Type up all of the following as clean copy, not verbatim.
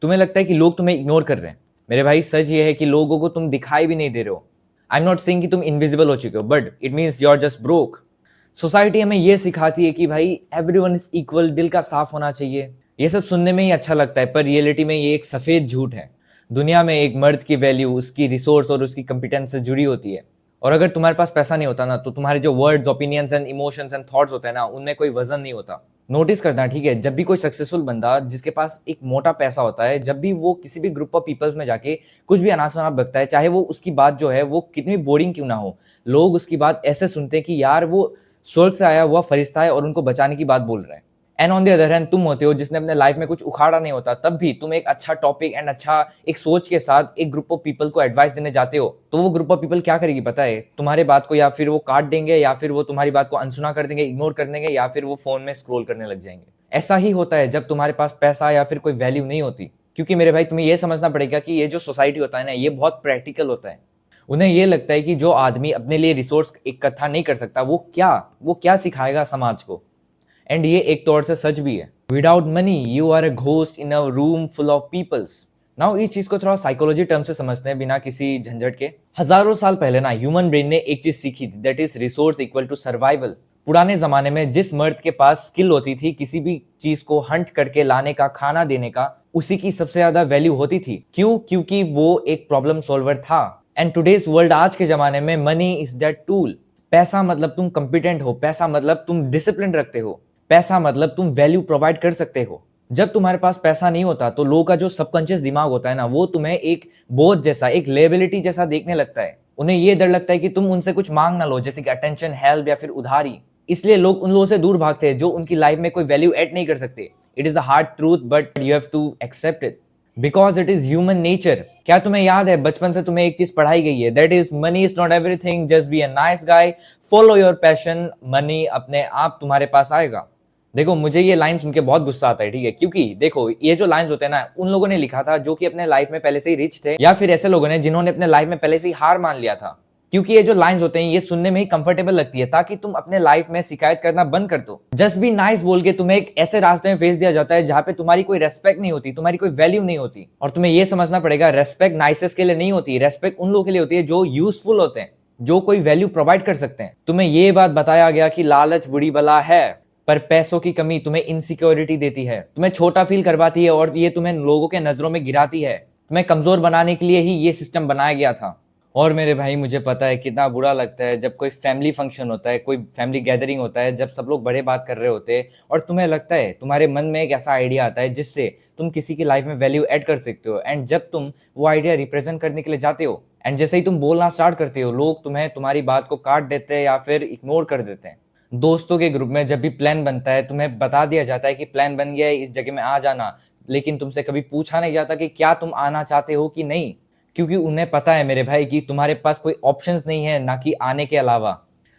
तुम्हें लगता है कि लोग तुम्हें इग्नोर कर रहे हैं। मेरे भाई सच ये है कि लोगों को तुम दिखाई भी नहीं दे रहे हो। आई एम नॉट सेइंग कि तुम इनविजिबल हो चुके हो, but it means you are just broke. Society हमें ये सिखाती है कि भाई एवरीवन इज इक्वल, दिल का साफ होना चाहिए। ये सब सुनने में ही अच्छा लगता है, पर रियलिटी में ये एक सफेद झूठ है। दुनिया में एक मर्द की वैल्यू उसकी रिसोर्स और उसकी कंपिटेंस से जुड़ी होती है। और अगर तुम्हारे पास पैसा नहीं होता ना, तो तुम्हारे जो words, opinions and emotions and thoughts होते हैं ना, उनमें कोई वजन नहीं होता। नोटिस करना, ठीक है, जब भी कोई सक्सेसफुल बंदा जिसके पास एक मोटा पैसा होता है, जब भी वो किसी भी ग्रुप ऑफ पीपल्स में जाके कुछ भी अनाप शनाप बकता है, चाहे वो उसकी बात जो है वो कितनी बोरिंग क्यों ना हो, लोग उसकी बात ऐसे सुनते हैं कि यार वो स्वर्ग से आया हुआ फरिश्ता है और उनको बचाने की बात बोल रहे हैं। And on the other hand तुम होते हो जिसने अपने लाइफ में कुछ उखाड़ा नहीं होता, तब भी तुम एक अच्छा टॉपिक एंड अच्छा एक सोच के साथ एक ग्रुप ऑफ पीपल को एडवाइस देने जाते हो, तो वो ग्रुप ऑफ पीपल क्या करेगी पता है? तुम्हारे बात को या फिर वो काट देंगे, या फिर वो तुम्हारी बात को अनसुना कर देंगे, इग्नोर कर देंगे, या फिर वो फोन में स्क्रॉल करने लग जाएंगे। ऐसा ही होता है जब तुम्हारे पास पैसा या फिर कोई वैल्यू नहीं होती। क्योंकि मेरे भाई तुम्हें ये समझना पड़ेगा कि ये जो सोसाइटी होता है ना, ये बहुत प्रैक्टिकल होता है। उन्हें ये लगता है कि जो आदमी अपने लिए रिसोर्स इकट्ठा नहीं कर सकता, वो क्या सिखाएगा समाज को। एंड ये एक तौर से सच भी है। Without money you are a ghost in a room full of peoples. Now इस चीज को थोड़ा साइकोलॉजी टर्म से समझते हैं बिना किसी झंझट के। हजारों साल पहले ना ह्यूमन ब्रेन ने एक चीज सीखी थी, that is resource equal to survival. पुराने जमाने में जिस मर्द के पास स्किल होती थी किसी भी चीज को हंट करके लाने का, खाना देने का, उसी की सबसे ज्यादा वैल्यू होती थी। क्यों? क्योंकि वो एक प्रॉब्लम सॉल्वर था। एंड टुडेज वर्ल्ड, आज के जमाने में, मनी इज दैट टूल। पैसा मतलब तुम कंपिटेंट हो, पैसा मतलब तुम डिसिप्लिन रखते हो, पैसा मतलब तुम वैल्यू प्रोवाइड कर सकते हो। जब तुम्हारे पास पैसा नहीं होता तो लोगों का जो सबकॉन्शियस दिमाग होता है ना, वो तुम्हें एक बोझ जैसा, एक लेबिलिटी जैसा देखने लगता है। उन्हें ये डर लगता है कि तुम उनसे कुछ मांग ना लो, जैसे कि अटेंशन, हेल्प या फिर उधारी। इसलिए लोग उन लोगों से दूर भागते हैं जो उनकी लाइफ में कोई वैल्यू ऐड नहीं कर सकते। It is a hard truth, but you have to accept it because it is human nature. क्या तुम्हें याद है बचपन से तुम्हें एक चीज पढ़ाई गई है, that is money is not everything, just be a nice guy, follow your passion, money अपने आप तुम्हारे पास आएगा। देखो, मुझे ये लाइन सुन के बहुत गुस्सा आता है, ठीक है, क्योंकि देखो ये जो लाइंस होते हैं ना, उन लोगों ने लिखा था जो कि अपने लाइफ में पहले से ही रिच थे, या फिर ऐसे लोगों ने जिन्होंने अपने लाइफ में पहले से ही हार मान लिया था। क्योंकि ये जो लाइंस होते हैं ये सुनने में ही कंफर्टेबल लगती है, ताकि तुम अपने लाइफ में शिकायत करना बंद कर दो। जस्ट बी नाइस बोल के तुम्हें एक ऐसे रास्ते में भेज दिया जाता है जहां पे तुम्हारी कोई रेस्पेक्ट नहीं होती, तुम्हारी कोई वैल्यू नहीं होती। और तुम्हें ये समझना पड़ेगा, रेस्पेक्ट नाइसेस के लिए नहीं होती, रेस्पेक्ट उन लोगों के लिए होती है जो यूजफुल होते हैं, जो कोई वैल्यू प्रोवाइड कर सकते हैं। तुम्हें ये बात बताया गया कि लालच बुरी बला है, पर पैसों की कमी तुम्हें इनसिक्योरिटी देती है, तुम्हें छोटा फील करवाती है, और ये तुम्हें लोगों के नजरों में गिराती है। तुम्हें कमजोर बनाने के लिए ही ये सिस्टम बनाया गया था। और मेरे भाई मुझे पता है कितना बुरा लगता है जब कोई फैमिली फंक्शन होता है, कोई फैमिली गैदरिंग होता है, जब सब लोग बड़े बात कर रहे होते हैं और तुम्हें लगता है, तुम्हारे मन में एक ऐसा आइडिया आता है जिससे तुम किसी की लाइफ में वैल्यू ऐड कर सकते हो। एंड जब तुम वो आइडिया रिप्रेजेंट करने के लिए जाते हो, एंड जैसे ही तुम बोलना स्टार्ट करते हो, लोग तुम्हें, तुम्हारी बात को काट देते हैं या फिर इग्नोर कर देते हैं। दोस्तों के ग्रुप में जब भी प्लान बनता है, तुम्हें बता दिया जाता है कि प्लान बन गया है, इस जगह में आ जाना, लेकिन तुमसे कभी पूछा नहीं जाता कि क्या तुम आना चाहते हो कि नहीं। क्योंकि उन्हें पता है मेरे भाई कि तुम्हारे पास कोई ऑप्शंस नहीं है ना कि आने के अलावा।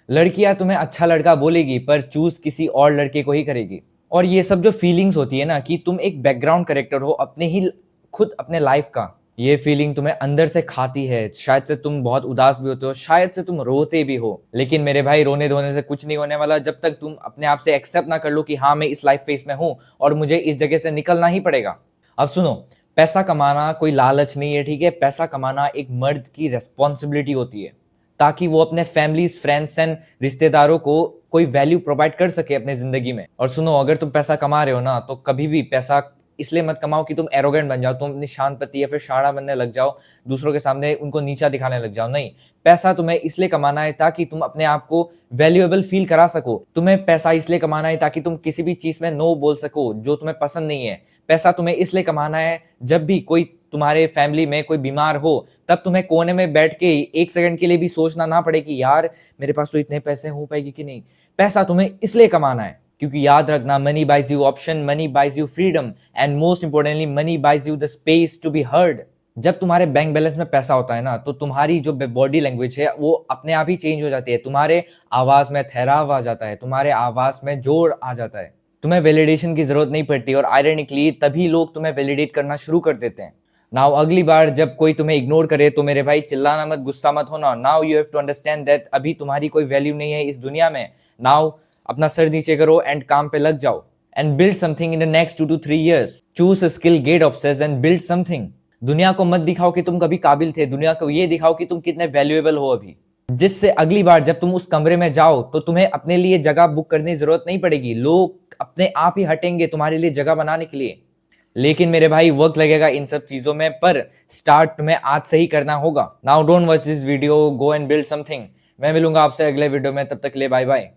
लड़कियां तुम्हें अच्छा लड़का बोलेगी, पर चूज किसी और लड़के को ही करेगी। और ये सब जो फीलिंग्स होती है ना कि तुम एक बैकग्राउंड करेक्टर हो अपने ही, खुद अपने लाइफ का, ये फीलिंग तुम्हें अंदर से खाती है। शायद से तुम बहुत उदास भी होते हो, शायद से तुम रोते भी हो, लेकिन मेरे भाई रोने धोने से कुछ नहीं होने वाला जब तक तुम अपने आप से एक्सेप्ट ना कर लो कि हाँ, मैं इस लाइफ फेस में हूं और मुझे इस जगह से निकलना ही पड़ेगा। अब सुनो, पैसा कमाना कोई लालच नहीं है, ठीक है। पैसा कमाना एक मर्द की रेस्पॉन्सिबिलिटी होती है, ताकि वो अपने फैमिलीज, फ्रेंड्स एंड रिश्तेदारों को कोई वैल्यू प्रोवाइड कर सके अपने जिंदगी में। और सुनो, अगर तुम पैसा कमा रहे हो ना, तो कभी भी पैसा इसलिए मत कमाओ कि तुम एरोगेंट बन जाओ, तुम अपनी शांतपति या फिर शाणा बनने लग जाओ, दूसरों के सामने उनको नीचा दिखाने लग जाओ। नहीं, पैसा तुम्हें इसलिए कमाना है ताकि तुम अपने आप को वैल्यूएबल फील करा सको। तुम्हें पैसा इसलिए कमाना है ताकि तुम किसी भी चीज में नो बोल सको जो तुम्हें पसंद नहीं है। पैसा तुम्हें इसलिए कमाना है, जब भी कोई तुम्हारे फैमिली में कोई बीमार हो, तब तुम्हें कोने में बैठ के एक सेकंड के लिए भी सोचना ना पड़े कि यार मेरे पास तो इतने पैसे हो पाएगी कि नहीं। पैसा तुम्हें इसलिए कमाना है क्योंकि याद रखना, money buys you option, money buys you freedom, and most importantly money buys you the space to be heard. जब तुम्हारे बैंक बैलेंस में पैसा होता है ना, तो तुम्हारी जो बॉडी लैंग्वेज है वो अपने आप ही चेंज हो जाती है। तुम्हारे आवाज में ठहराव आ जाता है, तुम्हारे आवाज में जोर आ जाता है, तुम्हें वैलिडेशन की जरूरत नहीं पड़ती। और आयरनिकली तभी लोग तुम्हें वैलिडेट करना शुरू कर देते हैं। नाउ अगली बार जब कोई तुम्हें इग्नोर करे तो मेरे भाई चिल्लाना मत, गुस्सा मत होना। Now you have to understand that अभी तुम्हारी कोई वैल्यू नहीं है इस दुनिया में। नाउ अपना सर नीचे करो एंड काम पे लग जाओ। and build something in the next 2 to 3 years. Choose a skill, get obsessed and build something. दुनिया को मत दिखाओ कि तुम कभी काबिल थे, दुनिया को ये दिखाओ कि तुम कितने वैल्यूएबल हो अभी, जिससे अगली बार जब तुम उस कमरे में जाओ तो तुम्हें अपने लिए जगह बुक करने की जरूरत नहीं पड़ेगी, लोग अपने आप ही हटेंगे तुम्हारे लिए जगह बनाने के लिए। लेकिन मेरे भाई वक्त लगेगा इन सब चीजों में, पर स्टार्ट तुम्हें आज से ही करना होगा। Now don't watch this video, go and build something. मैं मिलूंगा आपसे अगले वीडियो में, तब तक ले बाय बाय।